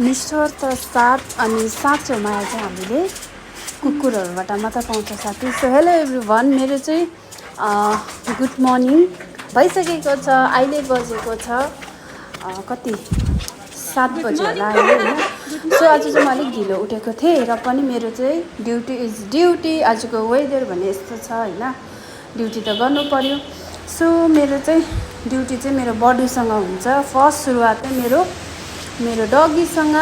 निष्ठुर साथ अनि साँचो माया चाहिँ हामीले कुकुरहरूबाट मात्र पाउँछ साथी। सो हेलो एभ्रिवान, मेरो चाहिँ गुड मर्निङ भइसकेको छ। अहिले बजेको छ कति 7 बजे होला अहिले होइन। सो आज चाहिँ म अलिक ढिलो उठेको थिएँ र पनि मेरो चाहिँ ड्युटी इज ड्युटी। आजको वेदर भने यस्तो छ होइन, ड्युटी त गर्नु पर्यो। सो मेरो चाहिँ ड्युटी चाहिँ मेरो बडीसँग हुन्छ। फर्स्ट सुरुवात चाहिँ मेरो डगीसँग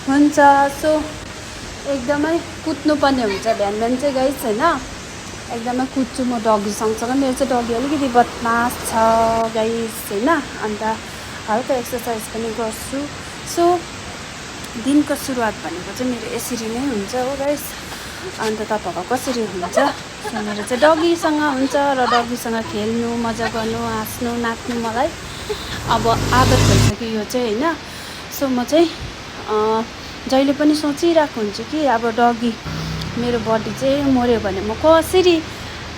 हुन्छ। सो एकदमै कुद्नुपर्ने हुन्छ बिहान बिहान चाहिँ गाइस होइन, एकदमै कुद्छु म डगी सँगसँगै। मेरो चाहिँ डगी अलिकति बदमास छ गाइस होइन, अन्त हल्का एक्सर्साइज पनि गर्छु। सो दिनको सुरुवात भनेको चाहिँ मेरो यसरी नै हुन्छ हो गाइस। अन्त तपाईँको कसरी हुन्छ? सो मेरो चाहिँ डगीसँग हुन्छ र डगीसँग खेल्नु, मजा गर्नु, हाँस्नु, नाच्नु मलाई अब आदत भइसक्यो यो चाहिँ होइन। सो म चाहिँ जहिले पनि सोचिरहेको हुन्छु कि अब डगी मेरो बडी चाहिँ मऱ्यो भने म कसरी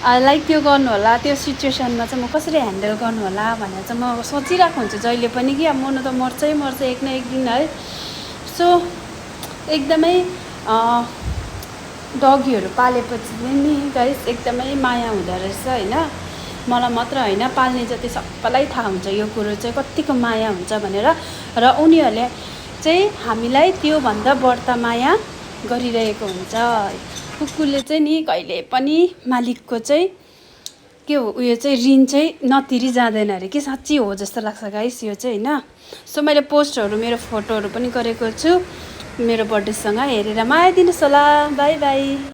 लाइक त्यो गर्नु होला, त्यो सिचुएसनमा चाहिँ म कसरी ह्यान्डल गर्नु होला भनेर चाहिँ म सोचिरहेको हुन्छु जहिले पनि कि अब मर्नु त मर्छ एक न एक दिन है। सो एकदमै डगीहरू पालेपछि नि गाइस एकदमै माया हुँदो रहेछ होइन। मलाई मात्र होइन, पाल्ने जति सबैलाई थाहा हुन्छ यो कुरो चाहिँ कतिको माया हुन्छ भनेर। र उनीहरूले चाहिँ हामीलाई त्योभन्दा बढ्ता माया गरिरहेको हुन्छ। कुकुरले चाहिँ नि कहिले पनि मालिकको चाहिँ के हो उयो चाहिँ ऋण चाहिँ नतिरी जाँदैन अरे कि साँच्ची हो जस्तो लाग्छ गाइस यो चाहिँ होइन। सो मैले पोस्टहरू मेरो फोटोहरू पनि गरेको छु मेरो बर्थडेसँग, हेरेर माया दिनुहोस् होला। By by.